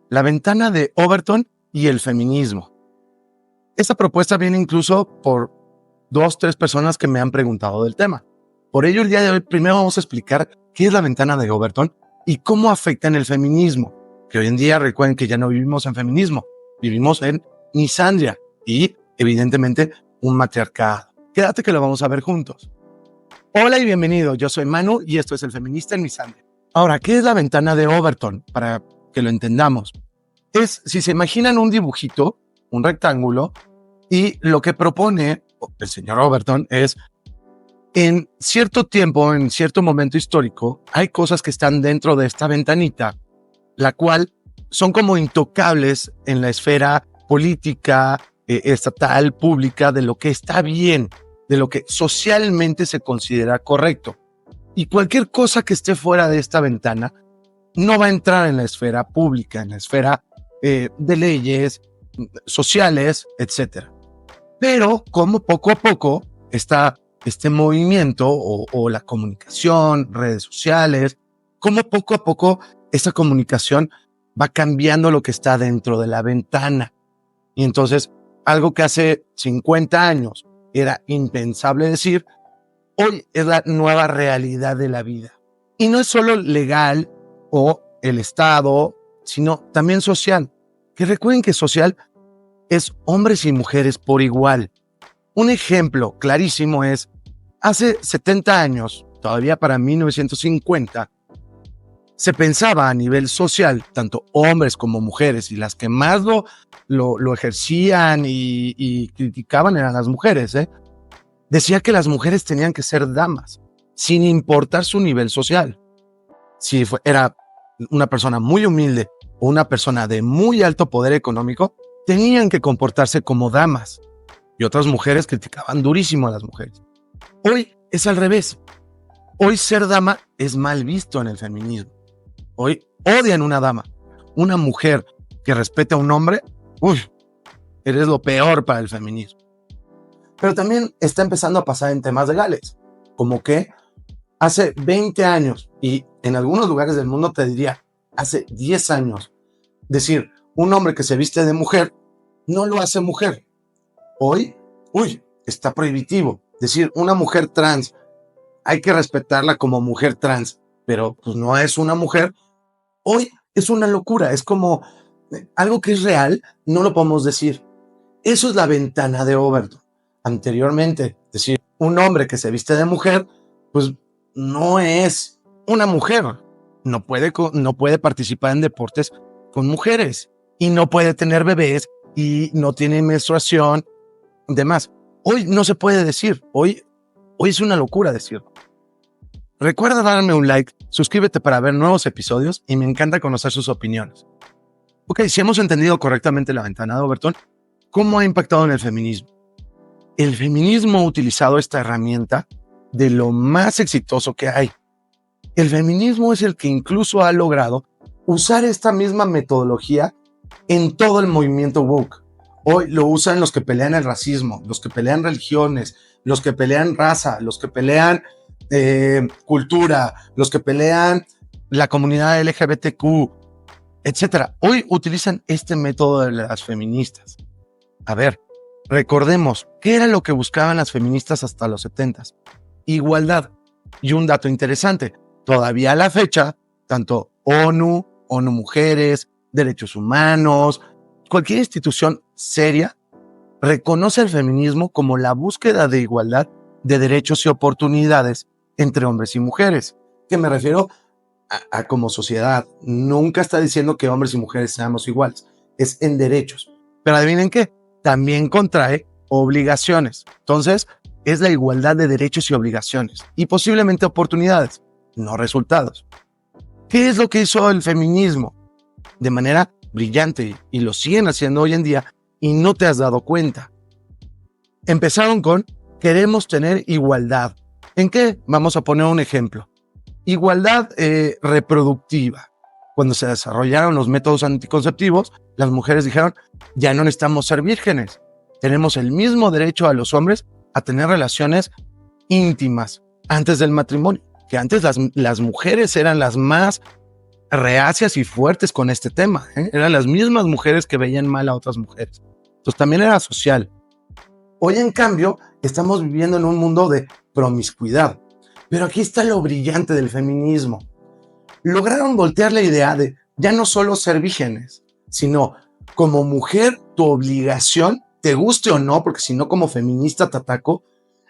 la ventana de Overton y el feminismo. Esta propuesta viene incluso por 2-3 personas que me han preguntado del tema. Por ello, el día de hoy primero vamos a explicar qué es la ventana de Overton y cómo afecta en el feminismo. Que hoy en día recuerden que ya no vivimos en feminismo, vivimos en misandria y evidentemente un matriarcado. Quédate que lo vamos a ver juntos. Hola y bienvenido, yo soy Manu y esto es El Feminista en Misandria. Ahora, ¿qué es la ventana de Overton? Para que lo entendamos. Es, si se imaginan un dibujito, un rectángulo, y lo que propone el señor Overton es, en cierto tiempo, en cierto momento histórico, hay cosas que están dentro de esta ventanita, la cual son como intocables en la esfera política, estatal, pública, de lo que está bien, de lo que socialmente se considera correcto. Y cualquier cosa que esté fuera de esta ventana no va a entrar en la esfera pública, en la esfera de leyes sociales, etc. Pero como poco a poco este movimiento o la comunicación, redes sociales, como poco a poco esta comunicación va cambiando lo que está dentro de la ventana. Y entonces, algo que hace 50 años era impensable decir, hoy es la nueva realidad de la vida. Y no es solo legal o el Estado, sino también social. Que recuerden que social es hombres y mujeres por igual. Un ejemplo clarísimo es, hace 70 años, todavía para 1950, se pensaba a nivel social, tanto hombres como mujeres, y las que más lo ejercían y criticaban eran las mujeres, decía que las mujeres tenían que ser damas, sin importar su nivel social. Si era una persona muy humilde o una persona de muy alto poder económico, tenían que comportarse como damas. Y otras mujeres criticaban durísimo a las mujeres. Hoy es al revés. Hoy ser dama es mal visto en el feminismo. Hoy odian una dama. Una mujer que respete a un hombre, eres lo peor para el feminismo. Pero también está empezando a pasar en temas legales, como que hace 20 años, y en algunos lugares del mundo te diría, hace 10 años, decir, un hombre que se viste de mujer, no lo hace mujer. Hoy, está prohibitivo. Decir, una mujer trans, hay que respetarla como mujer trans, pero pues no es una mujer. Hoy es una locura, es como algo que es real, no lo podemos decir. Eso es la ventana de Overton. Anteriormente, decir, un hombre que se viste de mujer, pues no es una mujer. No puede participar en deportes con mujeres y no puede tener bebés y no tiene menstruación, demás. Hoy no se puede decir, hoy es una locura decirlo. Recuerda darme un like, suscríbete para ver nuevos episodios y me encanta conocer sus opiniones. Ok, si hemos entendido correctamente la ventana de Overton, ¿cómo ha impactado en el feminismo? El feminismo ha utilizado esta herramienta de lo más exitoso que hay. El feminismo es el que incluso ha logrado usar esta misma metodología en todo el movimiento woke. Hoy lo usan los que pelean el racismo, los que pelean religiones, los que pelean raza, los que pelean cultura, los que pelean la comunidad LGBTQ, etc. Hoy utilizan este método de las feministas. A ver, recordemos, ¿qué era lo que buscaban las feministas hasta los 70s? Igualdad. Y un dato interesante, todavía a la fecha, tanto ONU Mujeres, Derechos Humanos, cualquier institución seria reconoce el feminismo como la búsqueda de igualdad de derechos y oportunidades entre hombres y mujeres. Que me refiero a como sociedad. Nunca está diciendo que hombres y mujeres seamos iguales. Es en derechos. Pero adivinen qué, también contrae obligaciones. Entonces, es la igualdad de derechos y obligaciones. Y posiblemente oportunidades, no resultados. ¿Qué es lo que hizo el feminismo? De manera brillante, y lo siguen haciendo hoy en día, y no te has dado cuenta. Empezaron con, queremos tener igualdad. ¿En qué? Vamos a poner un ejemplo. Igualdad reproductiva. Cuando se desarrollaron los métodos anticonceptivos, las mujeres dijeron, ya no necesitamos ser vírgenes. Tenemos el mismo derecho a los hombres a tener relaciones íntimas antes del matrimonio. Que antes las mujeres eran las más reacias y fuertes con este tema, ¿eh? Eran las mismas mujeres que veían mal a otras mujeres. Entonces también era social. Hoy, en cambio, estamos viviendo en un mundo de promiscuidad. Pero aquí está lo brillante del feminismo. Lograron voltear la idea de ya no solo ser vírgenes, sino como mujer tu obligación, te guste o no, porque si no como feminista te ataco,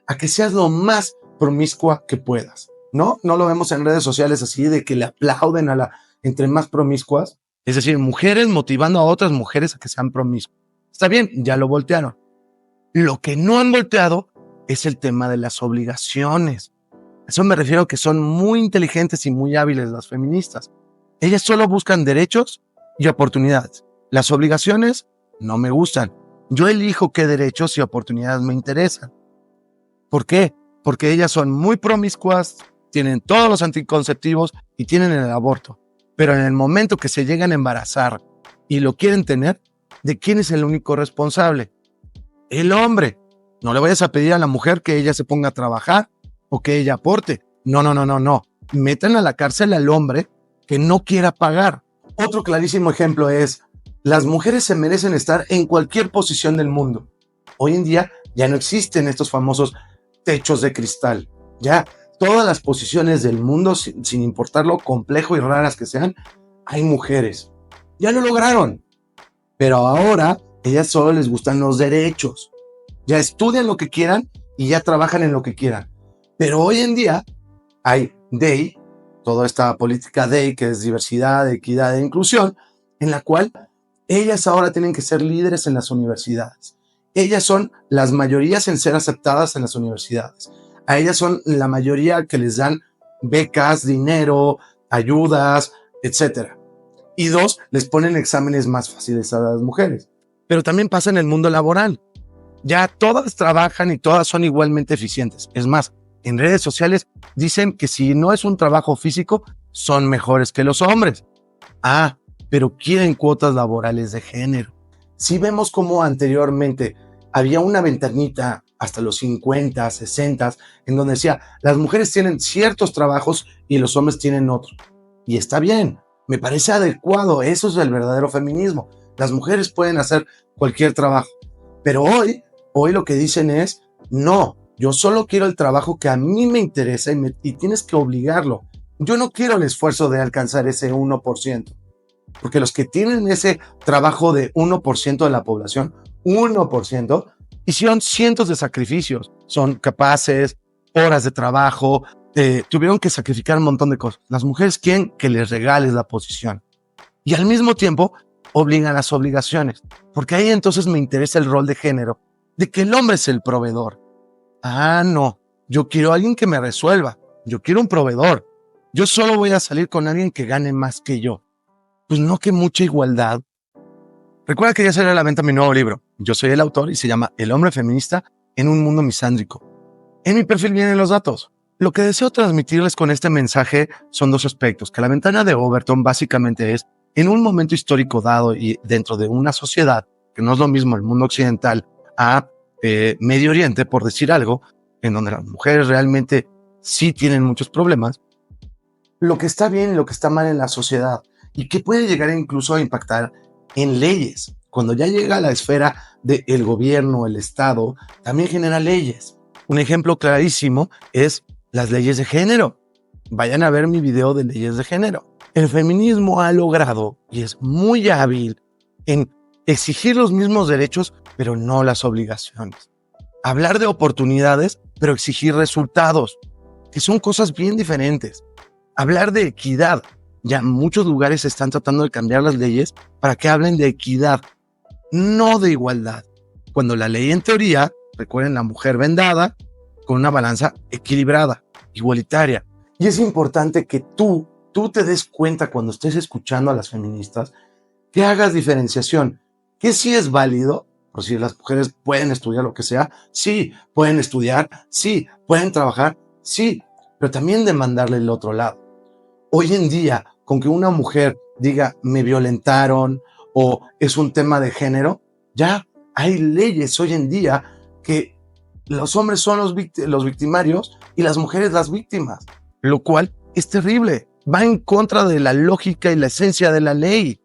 a que seas lo más promiscua que puedas. ¿No? No lo vemos en redes sociales así de que le aplauden a la entre más promiscuas. Es decir, mujeres motivando a otras mujeres a que sean promiscuas. Está bien, ya lo voltearon. Lo que no han volteado es el tema de las obligaciones. A eso me refiero, que son muy inteligentes y muy hábiles las feministas. Ellas solo buscan derechos y oportunidades. Las obligaciones no me gustan. Yo elijo qué derechos y oportunidades me interesan. ¿Por qué? Porque ellas son muy promiscuas, tienen todos los anticonceptivos y tienen el aborto. Pero en el momento que se llegan a embarazar y lo quieren tener, ¿de quién es el único responsable? El hombre. No le vayas a pedir a la mujer que ella se ponga a trabajar o que ella aporte. No. Metan a la cárcel al hombre que no quiera pagar. Otro clarísimo ejemplo es, las mujeres se merecen estar en cualquier posición del mundo. Hoy en día ya no existen estos famosos techos de cristal. Ya todas las posiciones del mundo, sin importar lo complejo y raras que sean, hay mujeres. Ya lo lograron. Pero ahora ellas solo les gustan los derechos. Ya estudian lo que quieran y ya trabajan en lo que quieran. Pero hoy en día hay DEI, toda esta política DEI, que es diversidad, equidad e inclusión, en la cual ellas ahora tienen que ser líderes en las universidades. Ellas son las mayorías en ser aceptadas en las universidades. A ellas son la mayoría que les dan becas, dinero, ayudas, etc. Y dos, les ponen exámenes más fáciles a las mujeres. Pero también pasa en el mundo laboral. Ya todas trabajan y todas son igualmente eficientes. Es más, en redes sociales dicen que si no es un trabajo físico, son mejores que los hombres. Pero quieren cuotas laborales de género. Si vemos cómo anteriormente había una ventanita hasta los 50, 60, en donde decía, las mujeres tienen ciertos trabajos y los hombres tienen otros. Y está bien, me parece adecuado, eso es el verdadero feminismo. Las mujeres pueden hacer cualquier trabajo. Pero hoy lo que dicen es, no, yo solo quiero el trabajo que a mí me interesa y tienes que obligarlo. Yo no quiero el esfuerzo de alcanzar ese 1%. Porque los que tienen ese trabajo de 1% de la población, 1%, hicieron cientos de sacrificios. Son capaces, horas de trabajo, tuvieron que sacrificar un montón de cosas. Las mujeres quieren que les regales la posición. Y al mismo tiempo, obligan las obligaciones. Porque ahí entonces me interesa el rol de género, de que el hombre es el proveedor. No, yo quiero a alguien que me resuelva. Yo quiero un proveedor. Yo solo voy a salir con alguien que gane más que yo. Pues no, que mucha igualdad. Recuerda que ya salió a la venta mi nuevo libro. Yo soy el autor y se llama El hombre feminista en un mundo misándrico. En mi perfil vienen los datos. Lo que deseo transmitirles con este mensaje son dos aspectos. Que la ventana de Overton básicamente es, en un momento histórico dado y dentro de una sociedad, que no es lo mismo el mundo occidental a Medio Oriente, por decir algo, en donde las mujeres realmente sí tienen muchos problemas, lo que está bien y lo que está mal en la sociedad, y que puede llegar incluso a impactar en leyes. Cuando ya llega a la esfera del gobierno, el Estado, también genera leyes. Un ejemplo clarísimo es las leyes de género. Vayan a ver mi video de leyes de género. El feminismo ha logrado y es muy hábil en exigir los mismos derechos, pero no las obligaciones. Hablar de oportunidades, pero exigir resultados, que son cosas bien diferentes. Hablar de equidad. Ya muchos lugares están tratando de cambiar las leyes para que hablen de equidad, no de igualdad. Cuando la ley en teoría, recuerden, la mujer vendada con una balanza equilibrada, igualitaria. Y es importante que tú te des cuenta cuando estés escuchando a las feministas, que hagas diferenciación, que sí es válido, por si las mujeres pueden estudiar lo que sea, sí, pueden estudiar, sí, pueden trabajar, sí, pero también demandarle el otro lado. Hoy en día, con que una mujer diga me violentaron o es un tema de género, ya hay leyes hoy en día que los hombres son los victimarios y las mujeres las víctimas, lo cual es terrible. va en contra de la lógica y la esencia de la ley.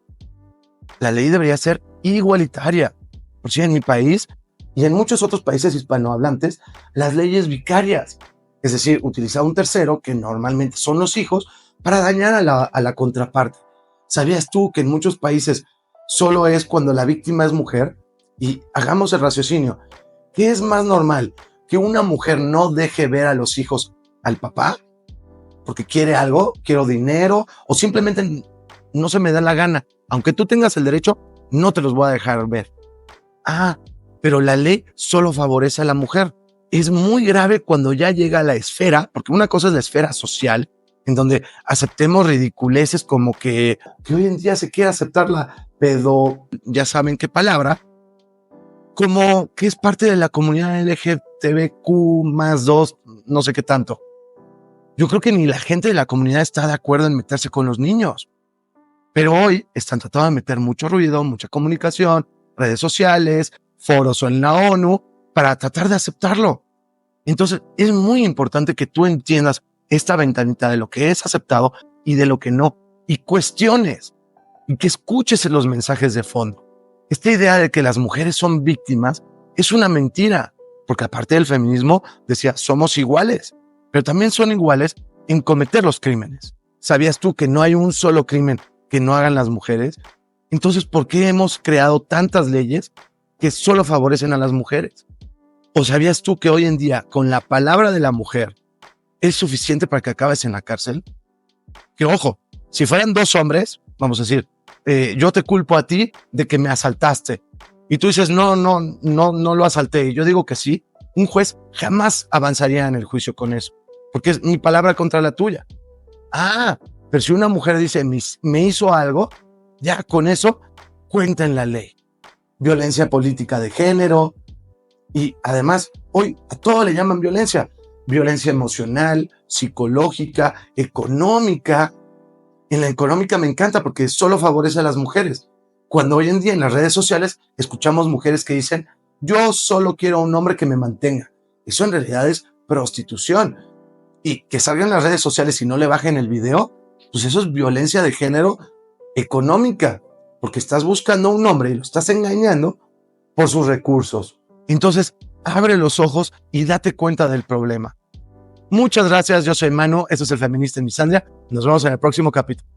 La ley debería ser igualitaria. Por si en mi país y en muchos otros países hispanohablantes, las leyes vicarias, es decir, utilizar un tercero, que normalmente son los hijos, para dañar a la contraparte. ¿Sabías tú que en muchos países solo es cuando la víctima es mujer? Y hagamos el raciocinio. ¿Qué es más normal? ¿Que una mujer no deje ver a los hijos al papá? Porque quiere algo, quiero dinero, o simplemente no se me da la gana. Aunque tú tengas el derecho, no te los voy a dejar ver. Ah, pero la ley solo favorece a la mujer. Es muy grave cuando ya llega a la esfera, porque una cosa es la esfera social, en donde aceptemos ridiculeces como que hoy en día se quiere aceptar la ya saben qué palabra, como que es parte de la comunidad LGTBQ más 2, no sé qué tanto. Yo creo que ni la gente de la comunidad está de acuerdo en meterse con los niños. Pero hoy están tratando de meter mucho ruido, mucha comunicación, redes sociales, foros o en la ONU para tratar de aceptarlo. Entonces es muy importante que tú entiendas esta ventanita de lo que es aceptado y de lo que no, y cuestiones y que escuches los mensajes de fondo. Esta idea de que las mujeres son víctimas es una mentira, porque aparte del feminismo decía somos iguales, pero también son iguales en cometer los crímenes. ¿Sabías tú que no hay un solo crimen que no hagan las mujeres? Entonces, ¿por qué hemos creado tantas leyes que solo favorecen a las mujeres? ¿O sabías tú que hoy en día, con la palabra de la mujer, es suficiente para que acabes en la cárcel? Que ojo, si fueran dos hombres, vamos a decir, yo te culpo a ti de que me asaltaste. Y tú dices, no lo asalté. Y yo digo que sí. Un juez jamás avanzaría en el juicio con eso, porque es mi palabra contra la tuya. Ah, pero si una mujer dice, me hizo algo, ya con eso cuenta en la ley. Violencia política de género. Y además, hoy a todo le llaman violencia. Violencia emocional, psicológica, económica. En la económica me encanta porque solo favorece a las mujeres. Cuando hoy en día en las redes sociales escuchamos mujeres que dicen, yo solo quiero a un hombre que me mantenga. Eso en realidad es prostitución. Y que salgan las redes sociales y no le bajen el video, pues eso es violencia de género económica, porque estás buscando a un hombre y lo estás engañando por sus recursos. Entonces, abre los ojos y date cuenta del problema. Muchas gracias, yo soy Manu, esto es El Feminista en Misandria. Nos vemos en el próximo capítulo.